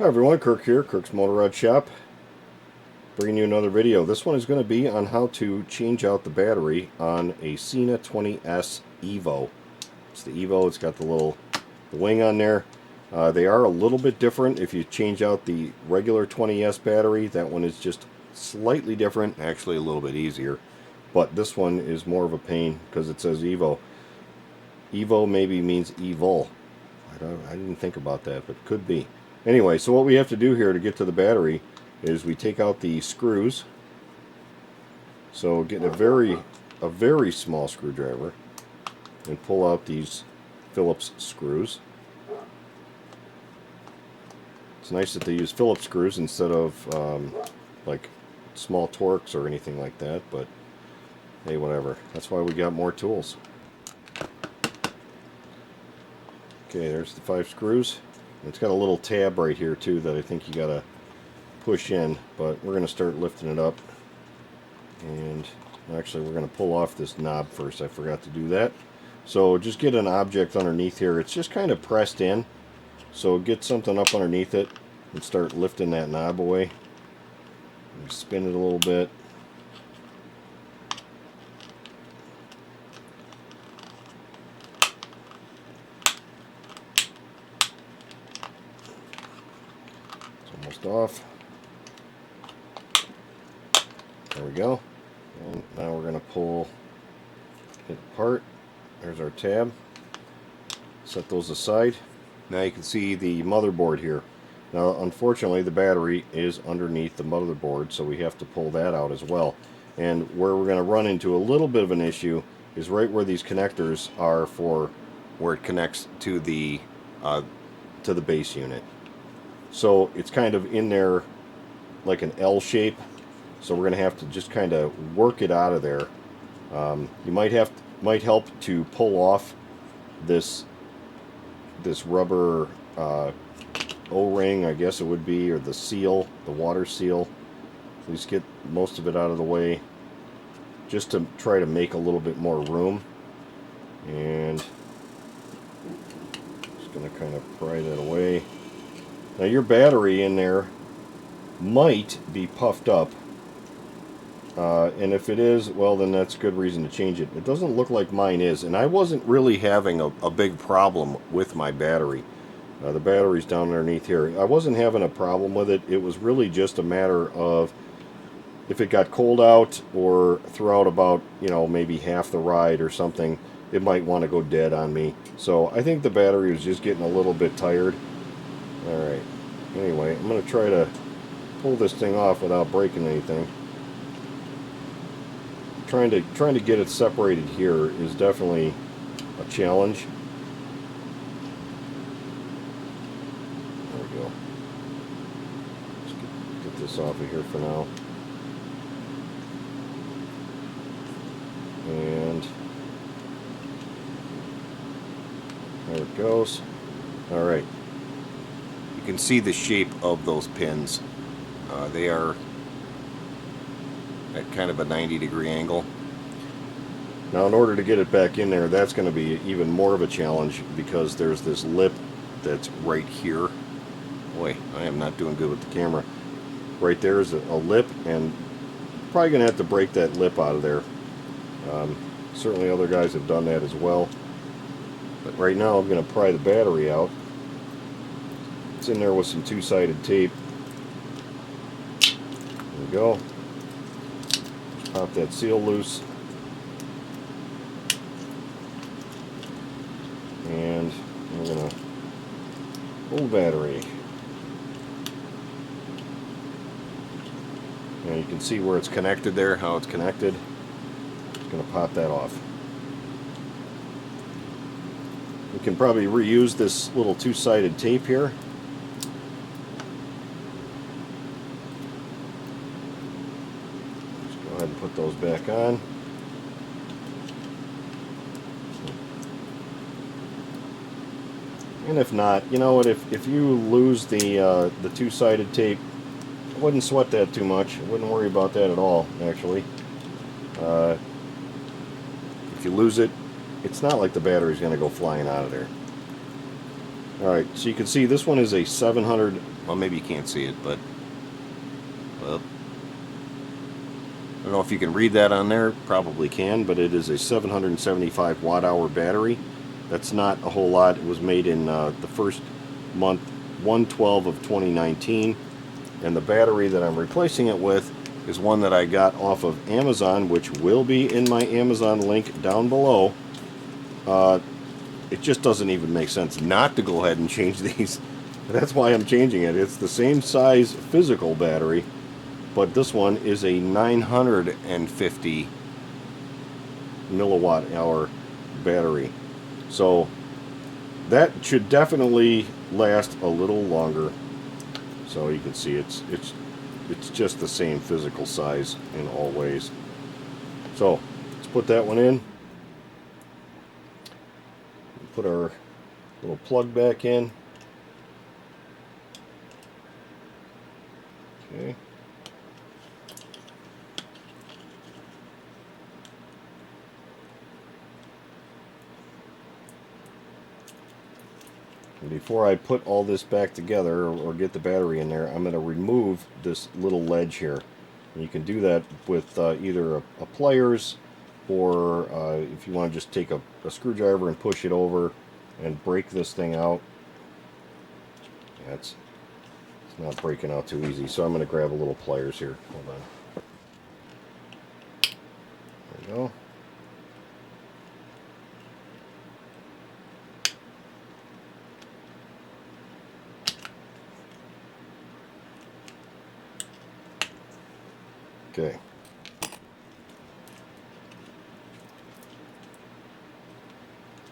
Hi everyone, Kirk here, Kirk's Motorrad Shop, bringing you another video. This one is going to be on how to change out the battery on a Sena 20S EVO. It's the EVO, it's got the wing on there. They are a little bit different if you change out the regular 20S battery. That one is just slightly different, actually a little bit easier. But this one is more of a pain because it says EVO. EVO maybe means evil. I didn't think about that, but could be. Anyway, so what we have to do here to get to the battery is we take out the screws. So get a very small screwdriver and pull out these Phillips screws. It's nice that they use Phillips screws instead of like small Torx or anything like that, but hey, whatever. That's why we got more tools. Okay, there's the 5 screws. It's got a little tab right here too that I think you gotta push in, but we're gonna start lifting it up. And actually we're gonna pull off this knob first. I forgot to do that. So just get an object underneath here. It's just kind of pressed in. So get something up underneath it and start lifting that knob away. And spin it a little bit. Almost off. There we go. And now we're going to pull it apart. There's our tab. Set those aside. Now you can see the motherboard here. Now unfortunately the battery is underneath the motherboard, so we have to pull that out as well. And where we're going to run into a little bit of an issue is right where these connectors are for where it connects to the base unit. So it's kind of in there like an L shape, so we're going to have to just kind of work it out of there. You might help to pull off this rubber O-ring, I guess it would be, or the seal, the water seal. At least get most of it out of the way, just to try to make a little bit more room. And just going to kind of pry that away. Now your battery in there might be puffed up, and if it is, well then that's a good reason to change it. It doesn't look like mine is, and I wasn't really having a big problem with my battery. The battery's down underneath here. I wasn't having a problem with it. It was really just a matter of if it got cold out or throughout about, maybe half the ride or something, it might want to go dead on me. So I think the battery was just getting a little bit tired. Alright, anyway, I'm going to try to pull this thing off without breaking anything. Trying to get it separated here is definitely a challenge. There we go. Let's get this off of here for now. And there it goes. Alright. You can see the shape of those pins. They are at kind of a 90-degree angle. Now in order to get it back in there, that's going to be even more of a challenge because there's this lip that's right here. Boy, I am not doing good with the camera. Right there is a lip, and probably going to have to break that lip out of there. Certainly other guys have done that as well. But right now I'm going to pry the battery out. It's in there with some two-sided tape. There we go. Just pop that seal loose. And we're going to pull the battery. Now you can see where it's connected there, how it's connected. Just going to pop that off. We can probably reuse this little two-sided tape here. Go ahead and put those back on. And if not, you know what, if you lose the two-sided tape, I wouldn't sweat that too much. I wouldn't worry about that at all, actually. If you lose it, it's not like the battery's going to go flying out of there. Alright, so you can see this one is a 700 Well, maybe you can't see it, but well, I don't know if you can read that on there. Probably can, but it is a 775 watt-hour battery. That's not a whole lot. It was made in the first month, 1/12 of 2019, and the battery that I'm replacing it with is one that I got off of Amazon, which will be in my Amazon link down below. It just doesn't even make sense not to go ahead and change these. That's why I'm changing it. It's the same size physical battery, but this one is a 950 milliwatt hour battery. So that should definitely last a little longer. So you can see it's just the same physical size in all ways. So let's put that one in. Put our little plug back in. Okay. And before I put all this back together or get the battery in there, I'm going to remove this little ledge here. And you can do that with either a pliers, or if you want to just take a screwdriver and push it over and break this thing out. Yeah, it's not breaking out too easy, so I'm going to grab a little pliers here. Hold on. There we go. Okay.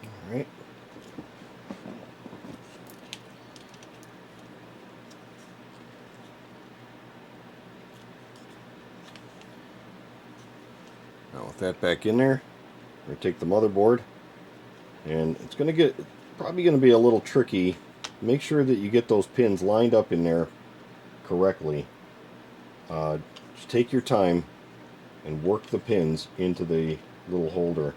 All right. Now with that back in there, we're going to take the motherboard, and it's going to get probably going to be a little tricky. Make sure that you get those pins lined up in there correctly. Just take your time and work the pins into the little holder.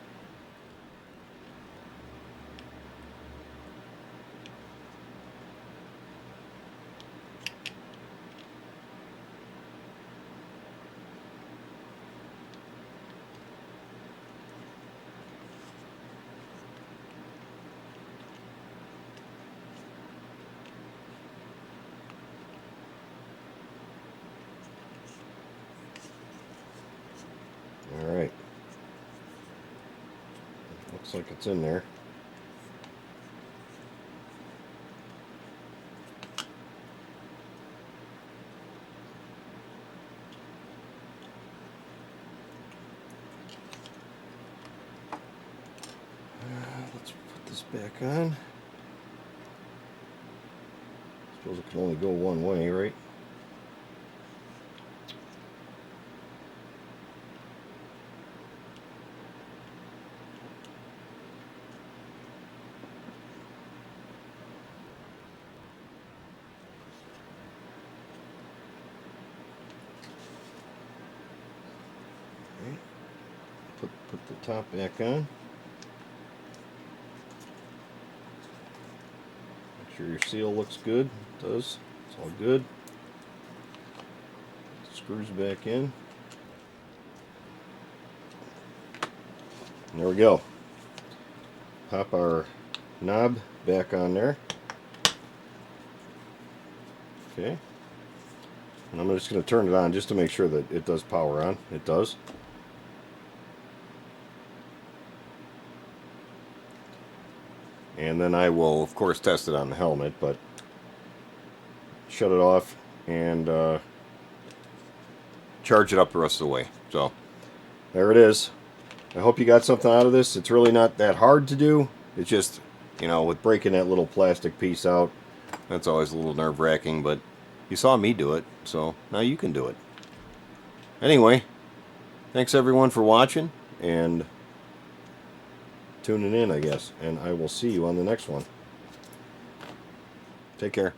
Alright. Looks like it's in there. Let's put this back on. Suppose it can only go one way, right? Put the top back on. Make sure your seal looks good. It does. It's all good. Screws back in. And there we go. Pop our knob back on there. Okay. And I'm just going to turn it on just to make sure that it does power on. It does. And then I will, of course, test it on the helmet, but shut it off and charge it up the rest of the way. So, there it is. I hope you got something out of this. It's really not that hard to do. It's just, you know, with breaking that little plastic piece out, that's always a little nerve-wracking, but you saw me do it, so now you can do it. Anyway, thanks everyone for watching and tuning in, I guess, and I will see you on the next one. Take care.